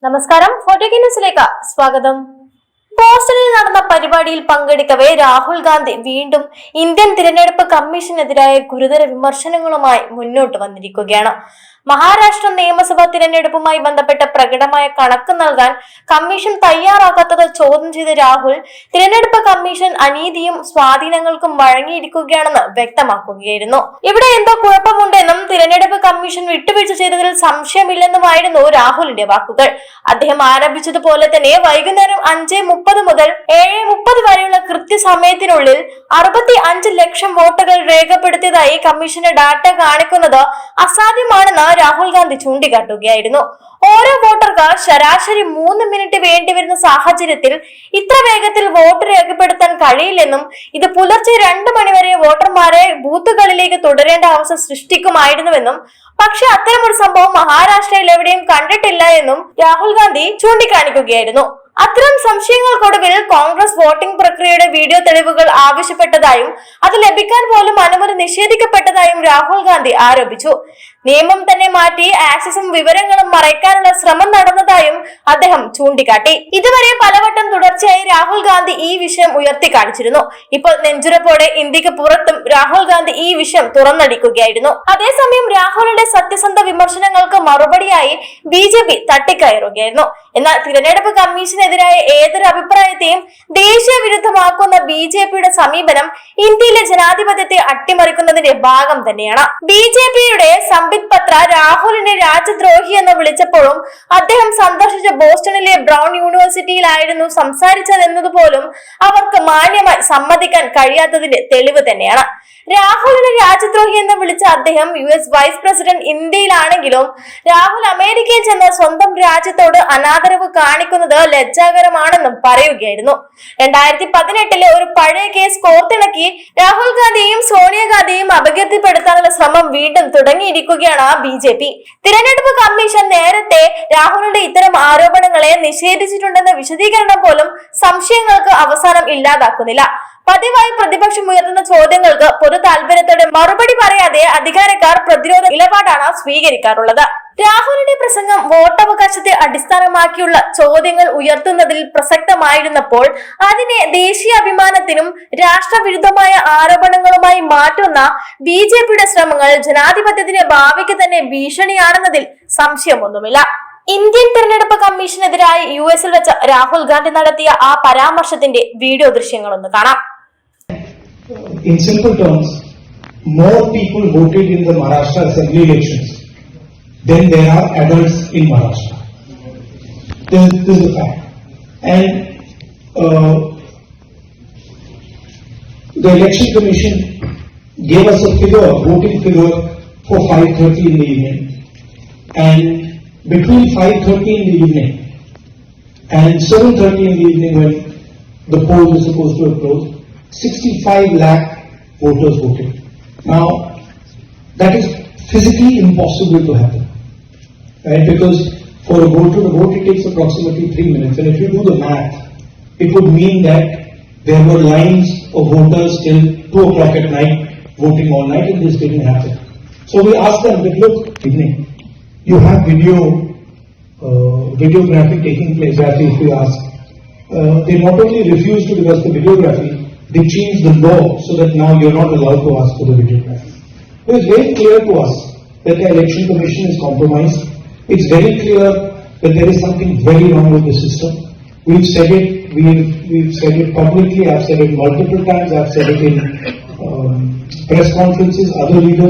നമസ്കാരം, ഫോർട്ടിക് ന്യൂസിലേക്ക് സ്വാഗതം. ബോസ്റ്റണിൽ നടന്ന പരിപാടിയിൽ പങ്കെടുക്കവേ രാഹുൽ ഗാന്ധി വീണ്ടും ഇന്ത്യൻ തിരഞ്ഞെടുപ്പ് കമ്മീഷനെതിരായ ഗുരുതര വിമർശനങ്ങളുമായി മുന്നോട്ട് വന്നിരിക്കുകയാണ്. മഹാരാഷ്ട്ര നിയമസഭാ തിരഞ്ഞെടുപ്പുമായി ബന്ധപ്പെട്ട പ്രകടമായ കണക്ക് നൽകാൻ കമ്മീഷൻ തയ്യാറാകാത്തത് ചോദ്യം ചെയ്ത രാഹുൽ തിരഞ്ഞെടുപ്പ് കമ്മീഷൻ അനീതിയും സ്വാധീനങ്ങൾക്കും വഴങ്ങിയിരിക്കുകയാണെന്ന് വ്യക്തമാക്കുകയായിരുന്നു. ഇവിടെ എന്തോ കുഴപ്പമുണ്ടെന്നും തിരഞ്ഞെടുപ്പ് കമ്മീഷൻ വിട്ടുവീഴ്ച ചെയ്തതിൽ സംശയമില്ലെന്നുമായിരുന്നു രാഹുലിന്റെ വാക്കുകൾ. അദ്ദേഹം ആരംഭിച്ചതുപോലെ തന്നെ വൈകുന്നേരം 5:30 മുതൽ 7:30 വരെയുള്ള കൃത്യസമയത്തിനുള്ളിൽ 65 ലക്ഷം വോട്ടുകൾ രേഖപ്പെടുത്തിയതായി കമ്മീഷന്റെ ഡാറ്റ കാണിക്കുന്നത് അസാധ്യമാണെന്ന് രാഹുൽ ഗാന്ധി ചൂണ്ടിക്കാട്ടുകയായിരുന്നു. ഓരോ വോട്ടർക്ക് ശരാശരി 3 മിനിറ്റ് വേണ്ടിവരുന്ന സാഹചര്യത്തിൽ ഇത്ര വേഗത്തിൽ വോട്ട് രേഖപ്പെടുത്താൻ കഴിയില്ലെന്നും ഇത് പുലർച്ചെ 2 മണിവരെ വോട്ടർമാരെ ബൂത്തുകളിലേക്ക് തുടരേണ്ട അവസ്ഥ സൃഷ്ടിക്കുമായിരുന്നുവെന്നും പക്ഷെ അത്തരമൊരു സംഭവം മഹാരാഷ്ട്രയിൽ എവിടെയും കണ്ടിട്ടില്ല എന്നും രാഹുൽ ഗാന്ധി ചൂണ്ടിക്കാണിക്കുകയായിരുന്നു. അത്തരം സംശയങ്ങൾക്കൊടുവിൽ കോൺഗ്രസ് വോട്ടിംഗ് പ്രക്രിയയുടെ വീഡിയോ തെളിവുകൾ ആവശ്യപ്പെട്ടതായും അത് ലഭിക്കാൻ പോലും അനുമതി നിഷേധിക്കപ്പെട്ടതായും രാഹുൽ ഗാന്ധി ആരോപിച്ചു. നിയമം തന്നെ മാറ്റി ആക്സസും വിവരങ്ങളും മറയ്ക്കാനുള്ള ശ്രമം നടന്നതായും അദ്ദേഹം ചൂണ്ടിക്കാട്ടി. ഇതുവരെ പലവട്ടം തുടർച്ചയായി രാഹുൽ ഗാന്ധി ഈ വിഷയം ഉയർത്തിക്കാണിച്ചിരുന്നു. ഇപ്പോൾ നെഞ്ചുറപ്പോടെ ഇന്ത്യക്ക് പുറത്തും രാഹുൽ ഗാന്ധി ഈ വിഷയം തുറന്നടിക്കുകയായിരുന്നു. അതേസമയം രാഹുലിന്റെ സത്യസന്ധ വിമർശനങ്ങൾക്ക് മറുപടിയായി BJP തട്ടിക്കയറുകയായിരുന്നു. എന്നാൽ തിരഞ്ഞെടുപ്പ് കമ്മീഷനെതിരായ ഏതൊരു അഭിപ്രായത്തെയും ദേശീയ വിരുദ്ധമാക്കുന്ന BJPയുടെ സമീപനം ഇന്ത്യയിലെ ജനാധിപത്യത്തെ അട്ടിമറിക്കുന്നതിന്റെ ഭാഗം തന്നെയാണ്. BJPയുടെ സംബിത് പത്ര രാഹുലിനെ രാജ്യദ്രോഹി എന്ന് വിളിച്ചപ്പോഴും അദ്ദേഹം സന്ദർശിച്ച ബോസ്റ്റണിലെ ബ്രൗൺ യൂണിവേഴ്സിറ്റിയിലായിരുന്നു സംസാരിച്ചതെന്നതുപോലും അവർക്ക് മാന്യമായി സമ്മതിക്കാൻ കഴിയാത്തതിന്റെ തെളിവ് തന്നെയാണ്. രാഹുലിനെ രാജ്യദ്രോഹി എന്ന് വിളിച്ച അദ്ദേഹം US വൈസ് പ്രസിഡന്റ് ഇന്ത്യയിലാണെങ്കിലും രാഹുൽ അമേരിക്കയിൽ ചെന്ന സ്വന്തം രാജ്യത്തോട് അനാദരവ് കാണിക്കുന്നത് ലജ്ജാകരമാണെന്നും പറയുകയായിരുന്നു. 2018 ഒരു പഴയ കേസ് കോർത്തിണക്കി രാഹുൽ ഗാന്ധിയെയും സോണിയാഗാന്ധിയെയും അപകീർത്തിപ്പെടുത്താനുള്ള ശ്രമം വീണ്ടും തുടങ്ങിയിരിക്കുകയാണ് BJP. തിരഞ്ഞെടുപ്പ് കമ്മീഷൻ നേരത്തെ രാഹുലിന്റെ ഇത്തരം ആരോപണങ്ങളെ നിഷേധിച്ചിട്ടുണ്ടെന്ന വിശദീകരണം പോലും സംശയങ്ങൾക്ക് അവസാനം ഇല്ലാതാക്കുന്നില്ല. പതിവായി പ്രതിപക്ഷം ഉയർത്തുന്ന ചോദ്യങ്ങൾക്ക് പൊതു താല്പര്യത്തോടെ മറുപടി പറയാതെ അധികാരക്കാർ പ്രതിരോധ നിലപാടാണ് സ്വീകരിക്കാറുള്ളത്. രാഹുലിന്റെ പ്രസംഗം വോട്ടവകാശത്തെ അടിസ്ഥാനമാക്കിയുള്ള ചോദ്യങ്ങൾ ഉയർത്തുന്നതിൽ പ്രസക്തമായിരുന്നപ്പോൾ അതിനെ ദേശീയ അഭിമാനത്തിനും രാഷ്ട്രവിരുദ്ധമായ ആരോപണങ്ങളുമായി മാറ്റുന്ന BJPയുടെ ശ്രമങ്ങൾ ജനാധിപത്യത്തിന്റെ ഭാവിക്ക് തന്നെ ഭീഷണിയാണെന്നതിൽ സംശയമൊന്നുമില്ല. ഇന്ത്യൻ തെരഞ്ഞെടുപ്പ് കമ്മീഷനെതിരായി US-ൽ വെച്ച് രാഹുൽ ഗാന്ധി നടത്തിയ ആ പരാമർശത്തിന്റെ വീഡിയോ ദൃശ്യങ്ങളൊന്ന് കാണാം. In simple terms, more people voted in the Maharashtra Assembly elections than there are adults in Maharashtra. This is a fact. And the Election Commission gave us a figure, voting figure for 5:30 in the evening. And between 5:30 in the evening and 7:30 in the evening, when the polls were supposed to have closed, 65 lakh voters voted. Now, that is physically impossible to happen, right? Because for a voter to vote, it takes approximately 3 minutes. And if you do the math, it would mean that there were lines of voters till 2 o'clock at night voting all night, and this didn't happen. So we asked them, look, evening, you have videography taking place, as if we ask. They not only refused to give us the videography, they changed the law so that now you're not allowed to ask for the videography. It is very clear to us that the Election Commission is compromised. It's very clear that there is something very wrong with the system. We've said it. We've said it publicly. I've said it multiple times. I've said it in press conferences. Other leaders